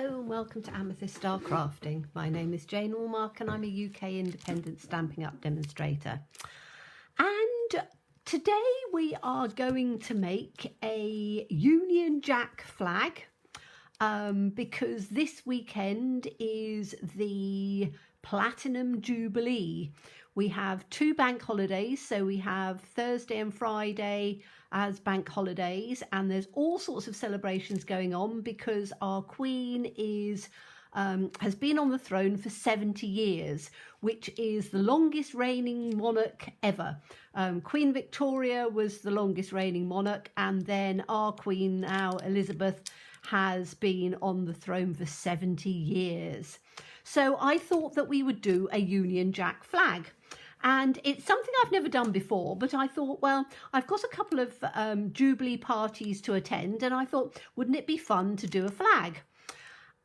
Hello and welcome to Amethyst Star Crafting. My name is Jane Allmark and I'm a UK independent Stampin' Up demonstrator. And today we are going to make a Union Jack flag because this weekend is the Platinum Jubilee. We have two bank holidays, so we have Thursday and Friday as bank holidays, and there's all sorts of celebrations going on because our Queen has been on the throne for 70 years, which is the longest reigning monarch ever. Queen Victoria was the longest reigning monarch, and then our Queen now, Elizabeth, has been on the throne for 70 years. So I thought that we would do a Union Jack flag. And it's something I've never done before, but I thought, well, I've got a couple of Jubilee parties to attend, and I thought, wouldn't it be fun to do a flag?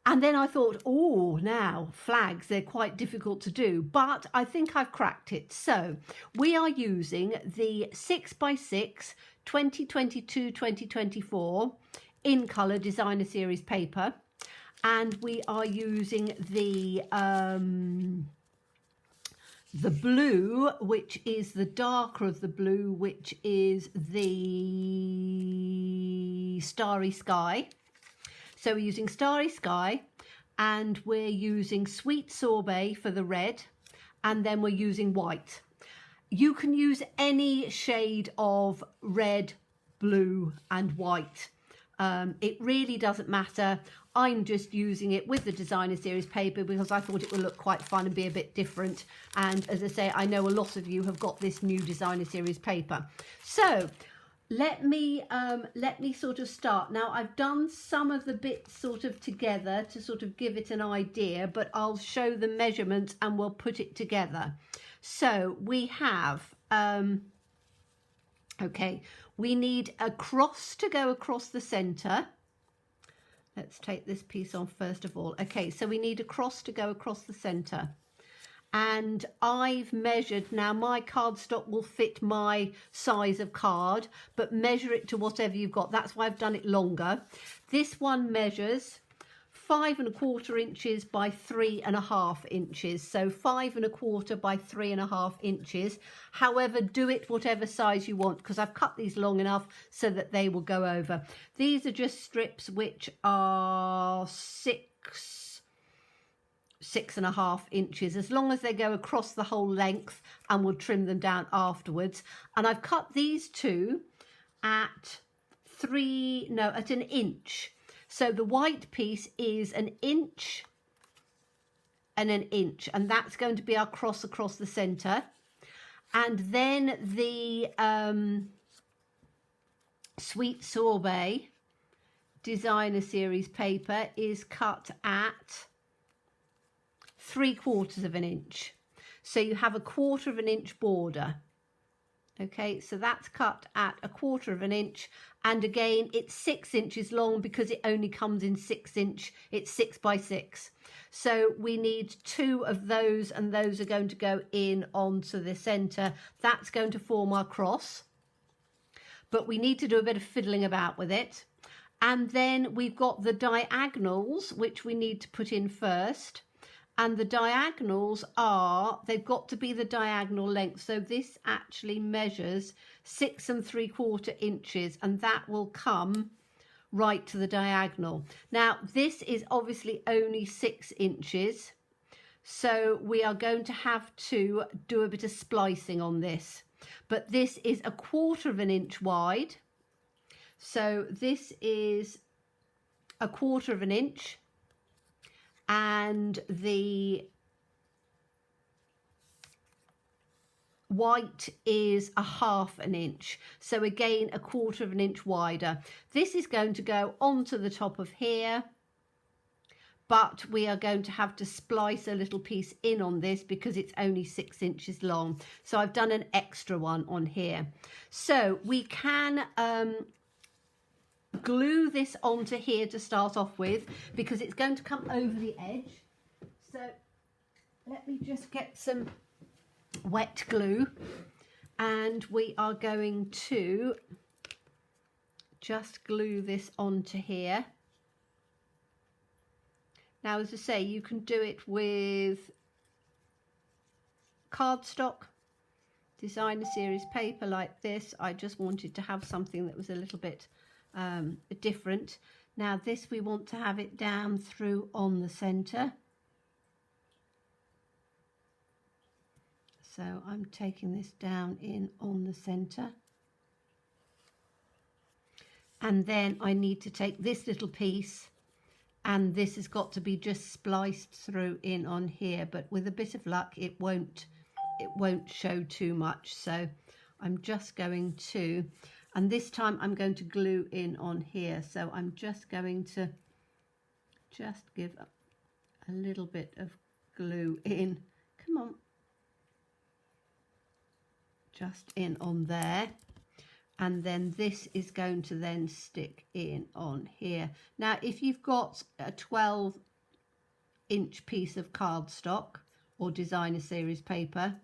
And then I thought, oh, now, flags, they're quite difficult to do, but I think I've cracked it. So we are using the 6x6 2022-2024 in colour designer series paper, and we are using the blue, which is the darker of the blue, which is the Starry Sky. So we're using Starry Sky, and we're using Sweet Sorbet for the red, and then we're using white. You can use any shade of red, blue and white. It really doesn't matter. I'm just using it with the designer series paper because I thought it would look quite fun and be a bit different. And as I say, I know a lot of you have got this new designer series paper. So let me sort of start. Now I've done some of the bits sort of together to sort of give it an idea, but I'll show the measurements and we'll put it together. So we have, okay, we need a cross to go across the center. Let's take this piece on first of all. Okay, so we need a cross to go across the center. And I've measured, now my cardstock will fit my size of card, but measure it to whatever you've got. That's why I've done it longer. This one measures 5 1/4 inches by 3 1/2 inches. So 5 1/4 by 3 1/2 inches. However, do it whatever size you want because I've cut these long enough so that they will go over. These are just strips which are 6 1/2 inches, as long as they go across the whole length, and we'll trim them down afterwards. And I've cut these two at an inch. So the white piece is an inch and an inch, and that's going to be our cross across the center. And then the Sweet Sorbet designer series paper is cut at 3/4 of an inch. So you have a 1/4 inch border. Okay, so that's cut at a 1/4 of an inch, and again it's 6 inches long because it only comes in 6 inch. It's 6x6. So we need 2 of those, and those are going to go in onto the center. That's going to form our cross, but we need to do a bit of fiddling about with it. And then we've got the diagonals, which we need to put in first. And the diagonals they've got to be the diagonal length. So this actually measures 6 3/4 inches, and that will come right to the diagonal. Now, this is obviously only 6 inches. So we are going to have to do a bit of splicing on this. But this is a 1/4 inch wide. So this is a 1/4 inch. And the white is a 1/2 inch. So again, a 1/4 inch wider. This is going to go onto the top of here, but we are going to have to splice a little piece in on this because it's only 6 inches long. So I've done an extra one on here. So we can glue this onto here to start off with because it's going to come over the edge. So let me just get some wet glue, and we are going to just glue this onto here. Now, as I say, you can do it with cardstock, designer series paper like this. I just wanted to have something that was a little bit different. Now this, we want to have it down through on the center. So I'm taking this down in on the center. And then I need to take this little piece, and this has got to be just spliced through in on here, but with a bit of luck it won't show too much. So I'm just going to, and this time I'm going to glue in on here. So I'm just going to give a little bit of glue in. Come on. Just in on there. And then this is going to then stick in on here. Now, if you've got a 12-inch piece of cardstock or designer series paper,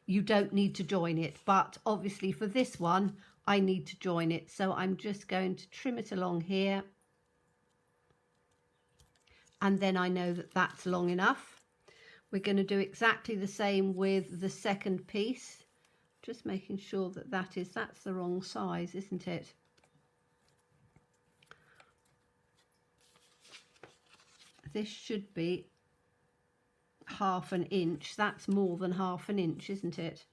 you don't need to join it. But obviously for this one, I need to join it. So I'm just going to trim it along here. And then I know that that's long enough. We're going to do exactly the same with the second piece. Just making sure that that's the wrong size, isn't it? This should be 1/2 inch. That's more than 1/2 inch, isn't it?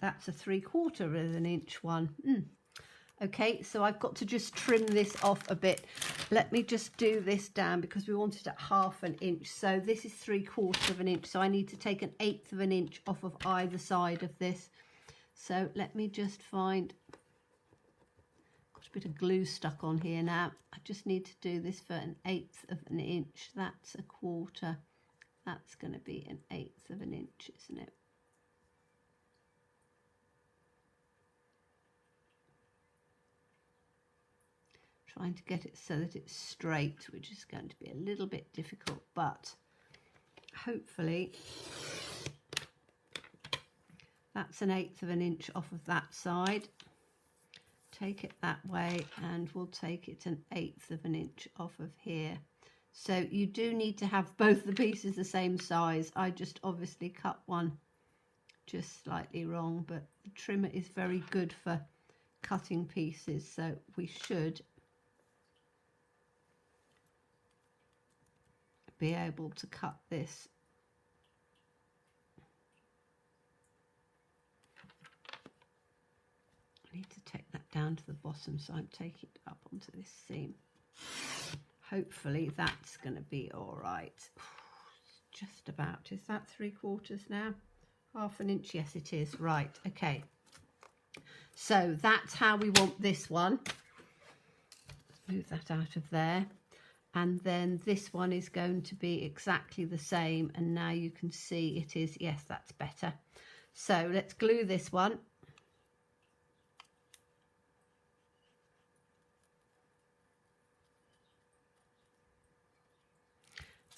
That's a 3/4 of an inch one. Okay, so I've got to just trim this off a bit. Let me just do this down because we want it at 1/2 inch. So this is 3/4 of an inch. So I need to take 1/8 of an inch off of either side of this. So let me just find, got a bit of glue stuck on here now. I just need to do this for 1/8 of an inch. That's 1/4. That's going to be 1/8 of an inch, isn't it? Trying to get it so that it's straight, which is going to be a little bit difficult, but hopefully that's 1/8 of an inch off of that side. Take it that way, and we'll take it 1/8 of an inch off of here. So you do need to have both the pieces the same size. I just obviously cut one just slightly wrong, but the trimmer is very good for cutting pieces, so we should be able to cut this. I need to take that down to the bottom, so I'm taking it up onto this seam. Hopefully that's going to be all right. Just about. Is that 3/4 now? 1/2 inch? Yes, it is. Right. Okay. So that's how we want this one. Let's move that out of there. And then this one is going to be exactly the same. And now you can see it is, yes, that's better. So let's glue this one.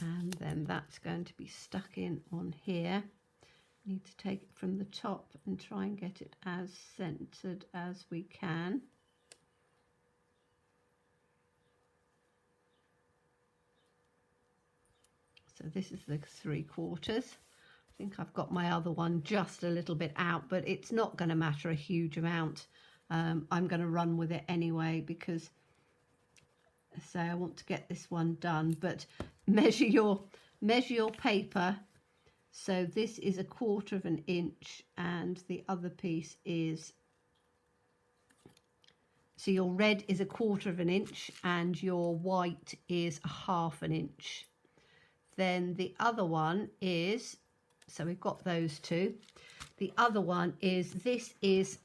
And then that's going to be stuck in on here. Need to take it from the top and try and get it as centered as we can. So this is the 3/4. I think I've got my other one just a little bit out, but it's not going to matter a huge amount. I'm going to run with it anyway because, say, I want to get this one done. But measure your paper. So this is 1/4 of an inch, and the other piece is. So your red is 1/4 of an inch, and your white is 1/2 an inch. Then the other one is, so we've got those two. The other one is, this is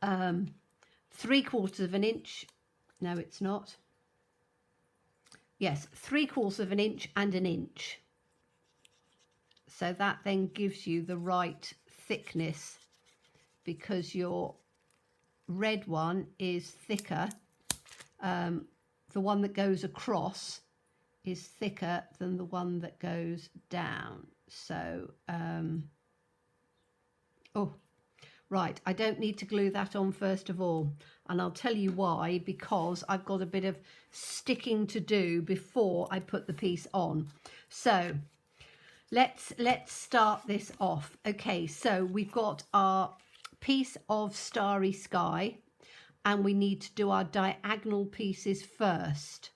3/4 of an inch. No, it's not. Yes, 3/4 of an inch and an inch. So that then gives you the right thickness, because your red one is thicker. The one that goes across is thicker than the one that goes down. So Right, I don't need to glue that on first of all, and I'll tell you why, because I've got a bit of sticking to do before I put the piece on. So let's start this off. Okay, so we've got our piece of starry sky, and we need to do our diagonal pieces first.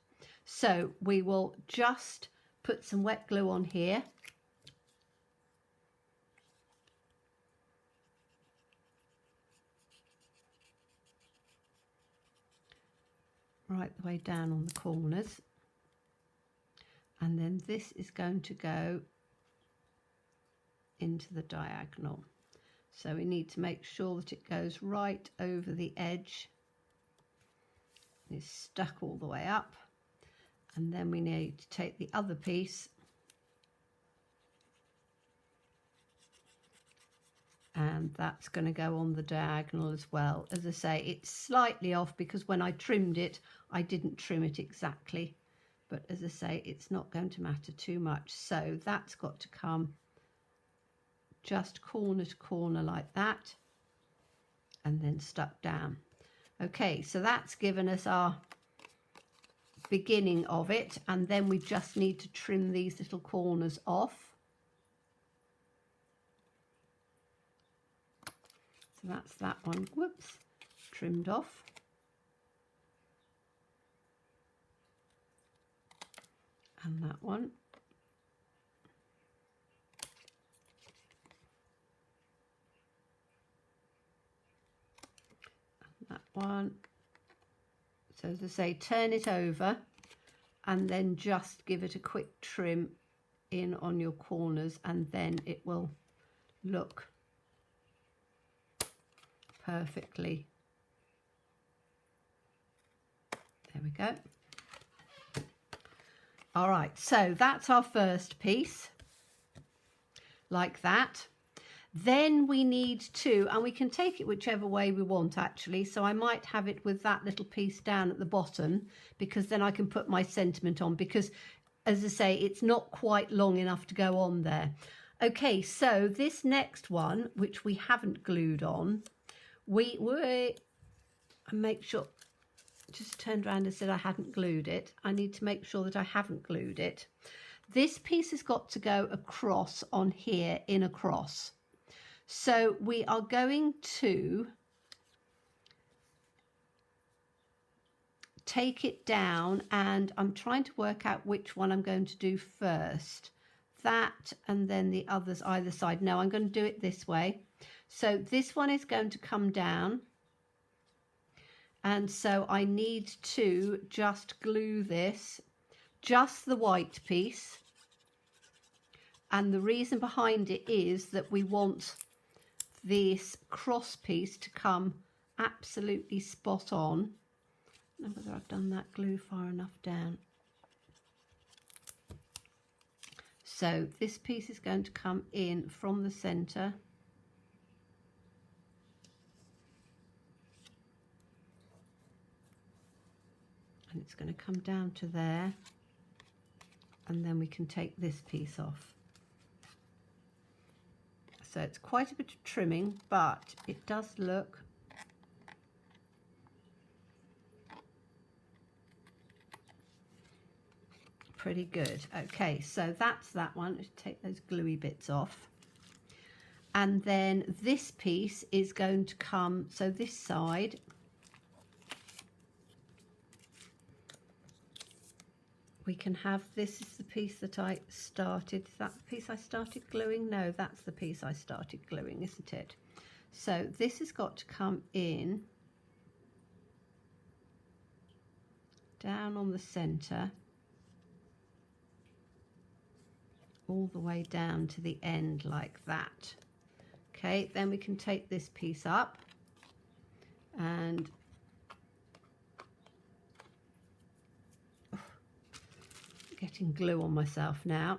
So we will just put some wet glue on here. Right the way down on the corners, and then this is going to go into the diagonal, so we need to make sure that it goes right over the edge, it's stuck all the way up, and then we need to take the other piece and that's going to go on the diagonal as well. As I say, it's slightly off because when I trimmed it, I didn't trim it exactly. But as I say, it's not going to matter too much. So that's got to come just corner to corner like that, and then stuck down. Okay, so that's given us our beginning of it, and then we just need to trim these little corners off. So that's that one, whoops, trimmed off. And that one. And that one. So as I say, turn it over and then just give it a quick trim in on your corners, and then it will look perfectly. There we go. All right, so that's our first piece, like that. Then we need to, and we can take it whichever way we want actually, so I might have it with that little piece down at the bottom, because then I can put my sentiment on, because as I say, it's not quite long enough to go on there. Okay, so this next one, which we haven't glued on, we make sure, just turned around and said I hadn't glued it. I need to make sure that I haven't glued it. This piece has got to go across on here in a cross. So we are going to take it down, and I'm trying to work out which one I'm going to do first. That and then the others either side. No, I'm going to do it this way. So this one is going to come down, and so I need to just glue this, just the white piece, and the reason behind it is that we want this cross piece to come absolutely spot on. I don't know whether I've done that glue far enough down. So this piece is going to come in from the centre. And it's going to come down to there, and then we can take this piece off. So it's quite a bit of trimming, but it does look pretty good. Okay, so that's that one. Let's take those gluey bits off. And then this piece is going to come, so this side, we can have, this is the piece that I started. Is that the piece I started gluing? No, that's the piece I started gluing, isn't it? So this has got to come in down on the centre, all the way down to the end like that. Okay, then we can take this piece up and getting glue on myself now,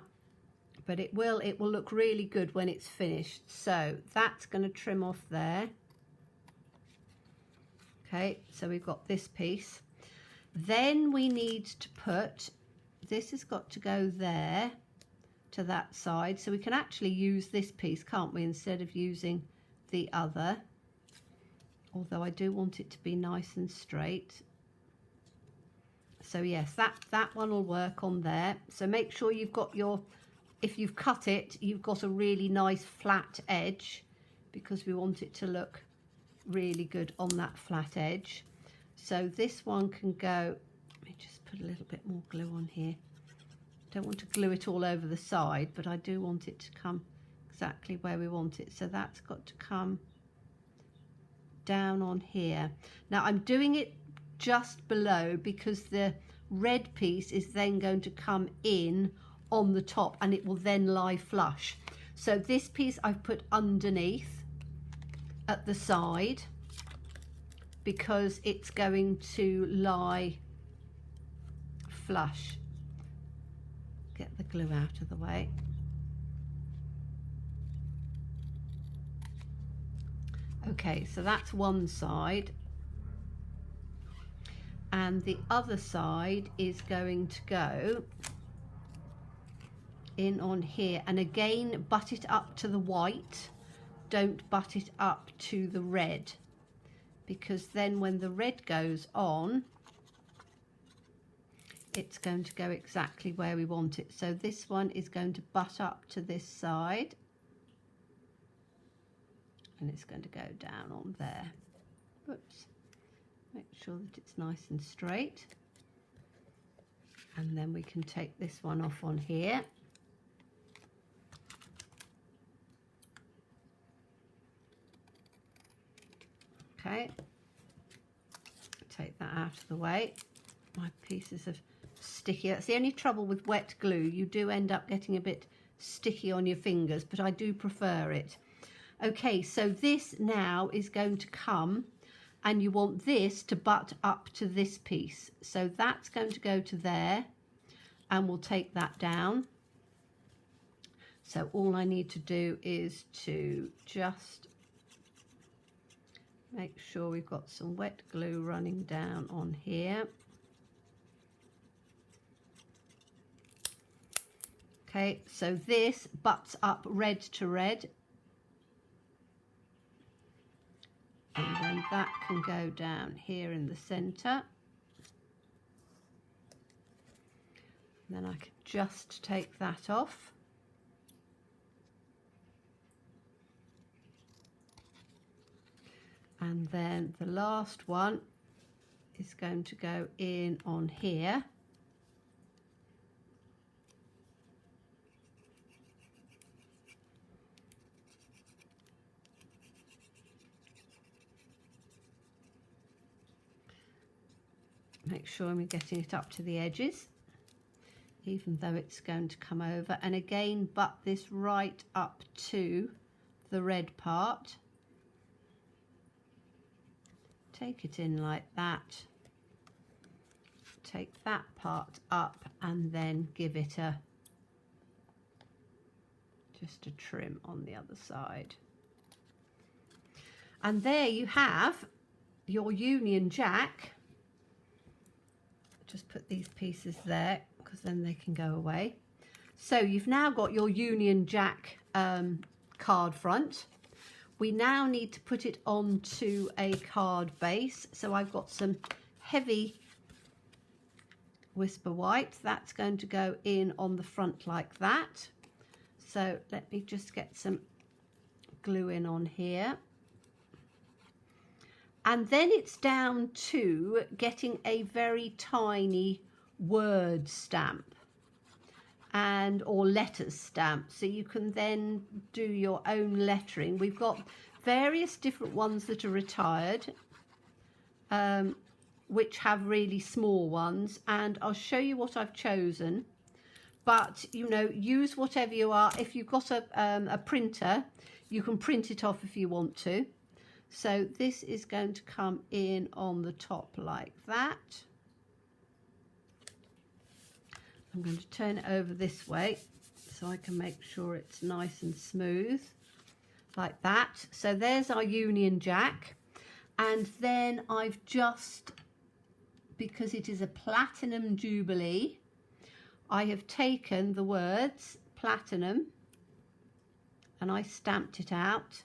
but it will look really good when it's finished. So that's going to trim off there. Okay, so we've got this piece. Then we need to put, this has got to go there to that side, so we can actually use this piece, can't we, instead of using the other. although I do want it to be nice and straight. So yes, that one will work on there. So make sure you've got your, if you've cut it, you've got a really nice flat edge, because we want it to look really good on that flat edge. So this one can go, let me just put a little bit more glue on here. Don't want to glue it all over the side, but I do want it to come exactly where we want it. So that's got to come down on here. Now I'm doing it just below because the red piece is then going to come in on the top and it will then lie flush. So this piece I've put underneath at the side because it's going to lie flush. Get the glue out of the way. Okay, so that's one side. And the other side is going to go in on here. And again, butt it up to the white. Don't butt it up to the red, because then when the red goes on, it's going to go exactly where we want it. So this one is going to butt up to this side, and it's going to go down on there. Whoops. Make sure that it's nice and straight. And then we can take this one off on here. Okay. Take that out of the way. My pieces of sticky. That's the only trouble with wet glue. You do end up getting a bit sticky on your fingers, but I do prefer it. Okay, so this now is going to come, and you want this to butt up to this piece. So that's going to go to there, and we'll take that down. So all I need to do is to just make sure we've got some wet glue running down on here. Okay, so this butts up red to red. And then that can go down here in the center. And then I can just take that off. And then the last one is going to go in on here. Make sure we're getting it up to the edges, even though it's going to come over. And again, butt this right up to the red part. Take it in like that. Take that part up and then give it just a trim on the other side. And there you have your Union Jack. Just put these pieces there because then they can go away. So you've now got your Union Jack card front. We now need to put it onto a card base. So I've got some heavy Whisper White. That's going to go in on the front like that. So let me just get some glue in on here. And then it's down to getting a very tiny word stamp or letters stamp. So you can then do your own lettering. We've got various different ones that are retired, which have really small ones. And I'll show you what I've chosen. But, you know, use whatever you are. If you've got a printer, you can print it off if you want to. So this is going to come in on the top like that. I'm going to turn it over this way so I can make sure it's nice and smooth like that. So there's our Union Jack. And then I've just, because it is a Platinum Jubilee, I have taken the words Platinum and I stamped it out.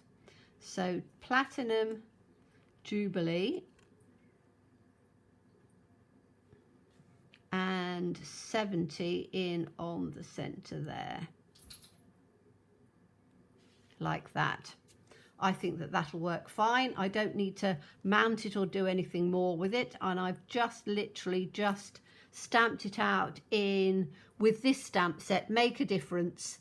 So Platinum Jubilee, and 70 in on the center there, like that. I think that that'll work fine. I don't need to mount it or do anything more with it, and I've just literally just stamped it out in with this stamp set, Make a Difference.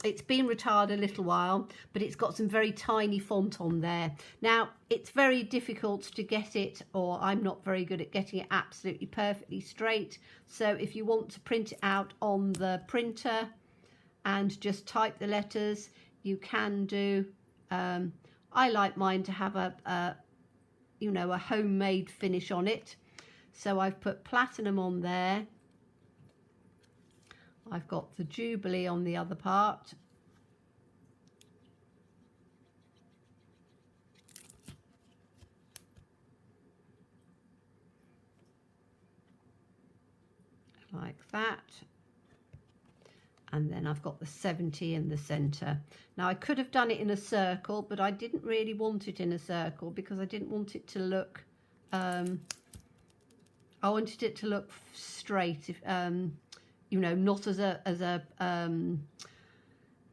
It's been retired a little while, but it's got some very tiny font on there. Now, it's very difficult to get it, or I'm not very good at getting it absolutely perfectly straight. So if you want to print it out on the printer and just type the letters, you can do. I like mine to have a homemade finish on it. So I've put platinum on there. I've got the Jubilee on the other part. Like that. And then I've got the 70 in the center. Now I could have done it in a circle, but I didn't really want it in a circle because I didn't want it to look, I wanted it to look straight, if, not as a,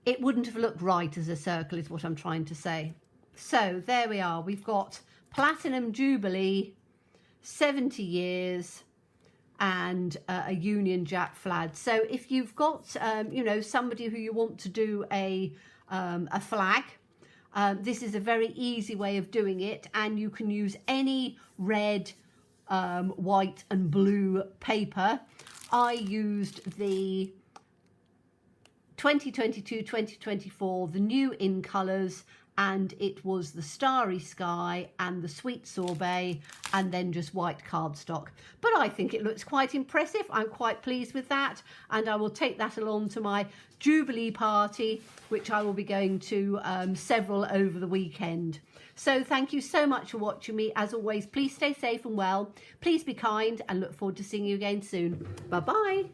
it wouldn't have looked right as a circle is what I'm trying to say. So there we are. We've got Platinum Jubilee, 70 years, and a Union Jack flag. So if you've got, somebody who you want to do a flag, this is a very easy way of doing it, and you can use any red, white and blue paper. I used the 2022-2024, the new in colours, and it was the Starry Sky and the Sweet Sorbet, and then just white cardstock. But I think it looks quite impressive. I'm quite pleased with that, and I will take that along to my Jubilee party, which I will be going to several over the weekend. So thank you so much for watching me. As always, please stay safe and well. Please be kind, and look forward to seeing you again soon. Bye-bye.